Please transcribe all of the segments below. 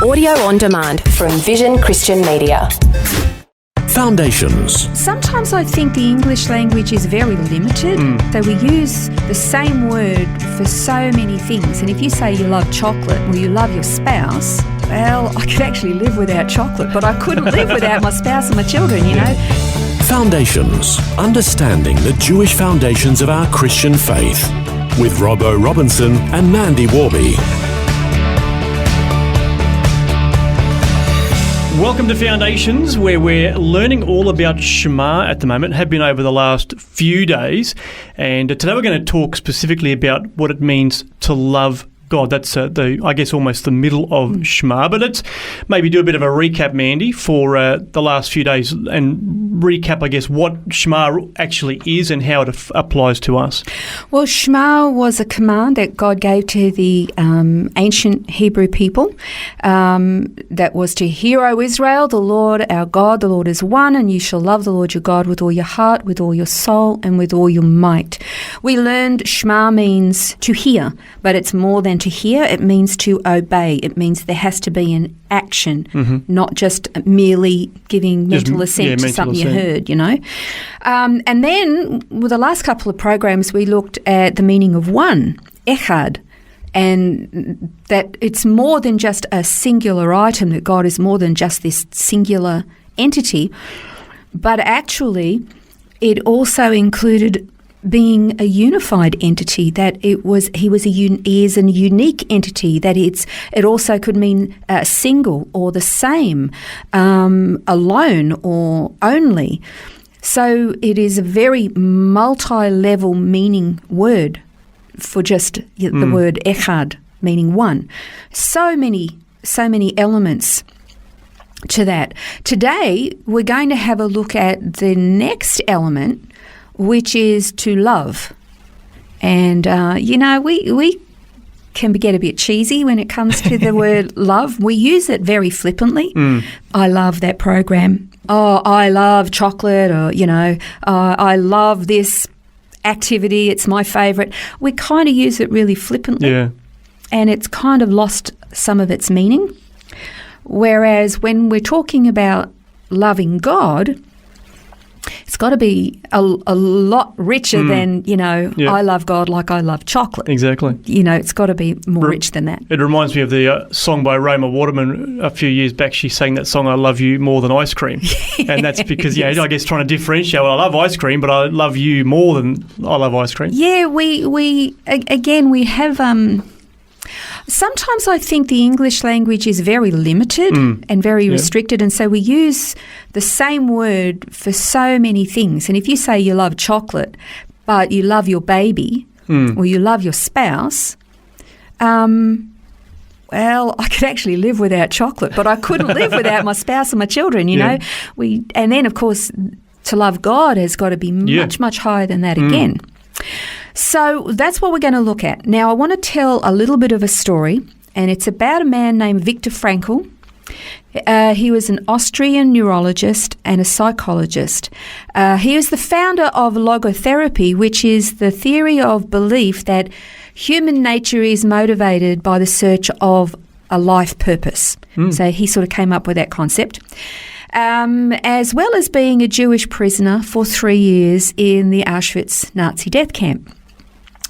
Audio on demand from Vision Christian Media. Foundations. Sometimes I think the English language is very limited. So we use the same word for so many things. And if you say you love chocolate or you love your spouse, well, I could actually live without chocolate, but I couldn't live without my spouse and my children, you know. Foundations. Understanding the Jewish foundations of our Christian faith. With Robbo Robinson and Mandy Warby. Welcome to Foundations, where we're learning all about Shema at the moment, have been over the last few days. And today we're going to talk specifically about what it means to love God. That's almost the middle of Shema. But let's maybe do a bit of a recap, Mandy, for the last few days and recap, I guess, what Shema actually is and how it applies to us. Well, Shema was a command that God gave to the ancient Hebrew people that was to hear, O Israel, the Lord our God, the Lord is one, and you shall love the Lord your God with all your heart, with all your soul, and with all your might. We learned Shema means to hear, but it's more than to hear. It means to obey. It means there has to be an action, not just merely giving mental assent to something you heard, you know. And then with the last couple of programs, we looked at the meaning of one, echad, and that it's more than just a singular item, that God is more than just this singular entity, but actually it also included being a unified entity, that he is a unique entity, that it also could mean single or the same, alone or only. So it is a very multi-level meaning word for just the word echad, meaning one. So many elements to that. Today we're going to have a look at the next element, which is to love. And, we can get a bit cheesy when it comes to the word love. We use it very flippantly. I love that program. Oh, I love chocolate, or, I love this activity. It's my favourite. We kind of use it really flippantly. Yeah. And it's kind of lost some of its meaning. Whereas when we're talking about loving God, it's got to be a lot richer than, I love God like I love chocolate. Exactly. It's got to be more rich than that. It reminds me of the song by Roma Waterman a few years back. She sang that song, I Love You More Than Ice Cream. And that's because, yes. I guess trying to differentiate, well, I love ice cream, but I love you more than I love ice cream. Yeah, we have... Sometimes I think the English language is very limited and very restricted, and so we use the same word for so many things. And if you say you love chocolate, but you love your baby or you love your spouse, well, I could actually live without chocolate, but I couldn't live without my spouse and my children, you know. And then, of course, to love God has got to be much, much higher than that again. So that's what we're going to look at. Now, I want to tell a little bit of a story, and it's about a man named Viktor Frankl. He was an Austrian neurologist and a psychologist. He was the founder of logotherapy, which is the theory of belief that human nature is motivated by the search of a life purpose. So he sort of came up with that concept. As well as being a Jewish prisoner for 3 years in the Auschwitz Nazi death camp.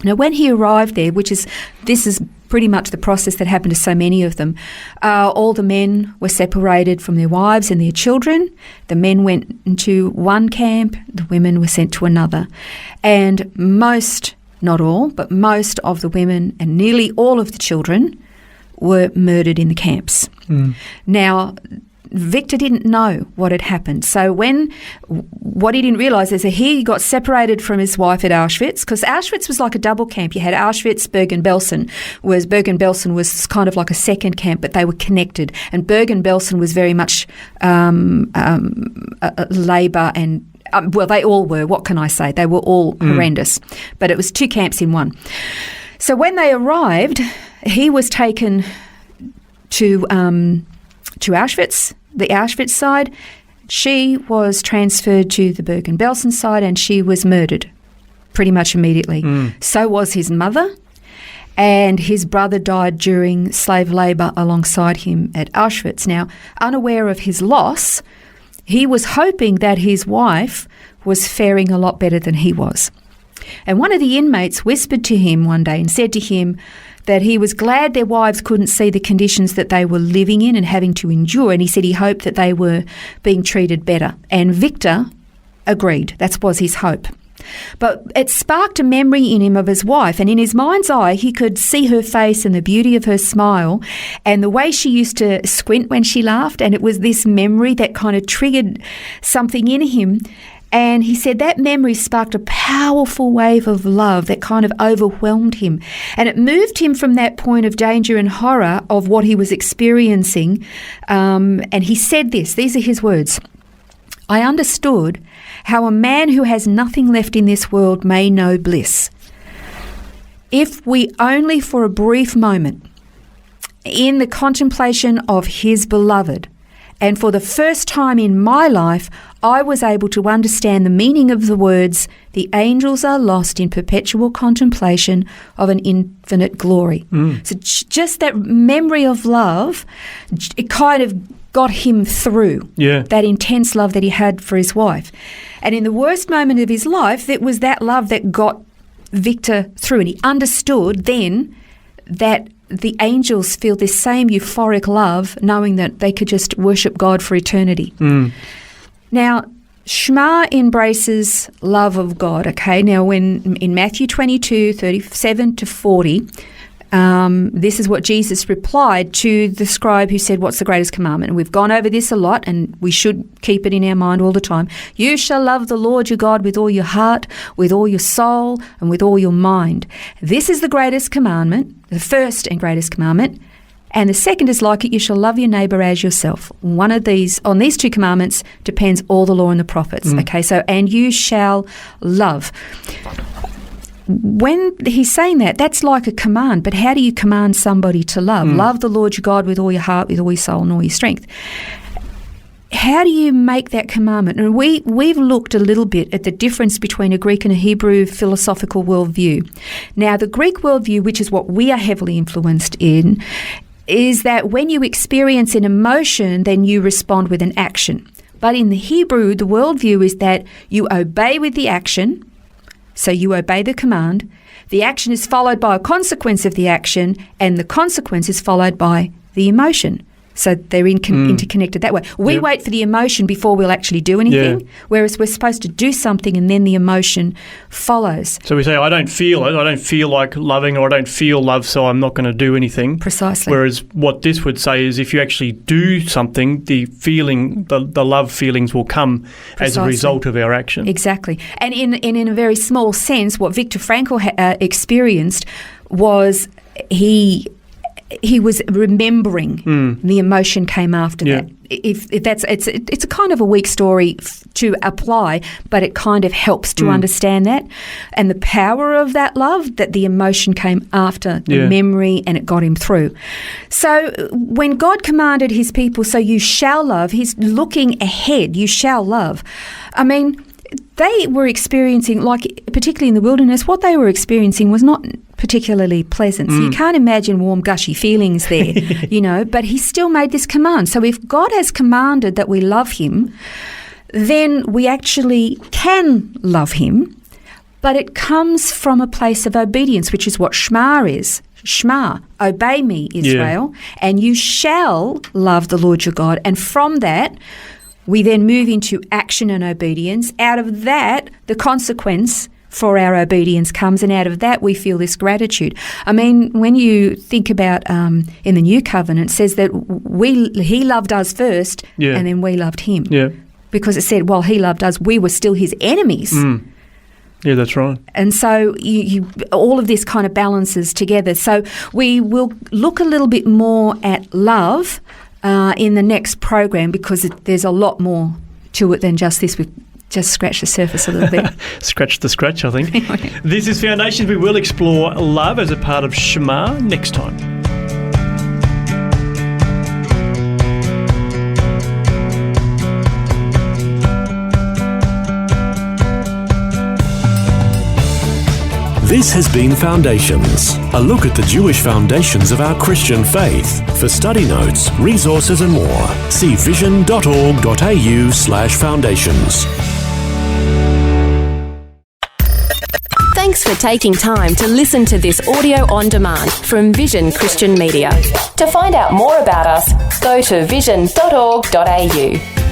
Now, when he arrived there, this is pretty much the process that happened to so many of them, all the men were separated from their wives and their children. The men went into one camp, the women were sent to another. And most, not all, but most of the women and nearly all of the children were murdered in the camps. Now, Victor didn't know what had happened. So what he didn't realise is that he got separated from his wife at Auschwitz, because Auschwitz was like a double camp. You had Auschwitz, Bergen-Belsen. Bergen-Belsen was kind of like a second camp, but they were connected. And Bergen-Belsen was very much labour and, well, they all were. What can I say? They were all horrendous. But it was two camps in one. So when they arrived, he was taken to Auschwitz, the Auschwitz side. She was transferred to the Bergen-Belsen side, and she was murdered pretty much immediately. So was his mother, and his brother died during slave labour alongside him at Auschwitz. Now, unaware of his loss, he was hoping that his wife was faring a lot better than he was. And one of the inmates whispered to him one day and said to him that he was glad their wives couldn't see the conditions that they were living in and having to endure, and he said he hoped that they were being treated better. And Victor agreed. That was his hope. But it sparked a memory in him of his wife, and in his mind's eye he could see her face and the beauty of her smile and the way she used to squint when she laughed, and it was this memory that kind of triggered something in him. And he said that memory sparked a powerful wave of love that kind of overwhelmed him. And it moved him from that point of danger and horror of what he was experiencing. And he said this, these are his words: "I understood how a man who has nothing left in this world may know bliss. If we only for a brief moment, in the contemplation of his beloved, and for the first time in my life, I was able to understand the meaning of the words, 'The angels are lost in perpetual contemplation of an infinite glory.'" So just that memory of love, it kind of got him through that intense love that he had for his wife. And in the worst moment of his life, it was that love that got Victor through. And he understood then that the angels feel this same euphoric love, knowing that they could just worship God for eternity. Now, Shema embraces love of God, okay? Now, when in Matthew 22:37 to 40, this is what Jesus replied to the scribe who said, "What's the greatest commandment?" And we've gone over this a lot, and we should keep it in our mind all the time. "You shall love the Lord your God with all your heart, with all your soul, and with all your mind. This is the greatest commandment, the first and greatest commandment. And the second is like it, you shall love your neighbour as yourself." On these two commandments depends all the law and the prophets. Okay, so, and you shall love. When he's saying that, that's like a command, but how do you command somebody to love? Love the Lord your God with all your heart, with all your soul, and all your strength. How do you make that commandment? And we've looked a little bit at the difference between a Greek and a Hebrew philosophical worldview. Now, the Greek worldview, which is what we are heavily influenced in, is that when you experience an emotion, then you respond with an action. But in the Hebrew, the worldview is that you obey with the action, so you obey the command. The action is followed by a consequence of the action, and the consequence is followed by the emotion. So they're interconnected that way. We wait for the emotion before we'll actually do anything, whereas we're supposed to do something and then the emotion follows. So we say, I don't feel it, I don't feel like loving, or I don't feel love, so I'm not going to do anything. Precisely. Whereas what this would say is if you actually do something, the feeling, the love feelings will come as a result of our action. Exactly. And in a very small sense, what Viktor Frankl experienced was he was remembering. The emotion came after that. If that's it's a kind of a weak story to apply, but it kind of helps to understand that and the power of that love, that the emotion came after the memory and it got him through. So when God commanded his people, so you shall love, he's looking ahead, you shall love. I mean, they were experiencing, like particularly in the wilderness, what they were experiencing was not particularly pleasant. So you can't imagine warm, gushy feelings there, but he still made this command. So if God has commanded that we love him, then we actually can love him, but it comes from a place of obedience, which is what Shema is. Shema, obey me, Israel, and you shall love the Lord your God. And from that, we then move into action and obedience. Out of that, the consequence for our obedience comes, and out of that we feel this gratitude. I mean, when you think about in the New Covenant, it says that he loved us first and then we loved him. Yeah. Because it said, while he loved us, we were still his enemies. Yeah, that's right. And so you all of this kind of balances together. So we will look a little bit more at love in the next program, because there's a lot more to it than just this. We've just scratched the surface a little bit. Scratch the scratch, I think. This is Foundations. We will explore love as a part of Shema next time. This has been Foundations, a look at the Jewish foundations of our Christian faith. For study notes, resources and more, see vision.org.au/foundations. Thanks for taking time to listen to this audio on demand from Vision Christian Media. To find out more about us, go to vision.org.au.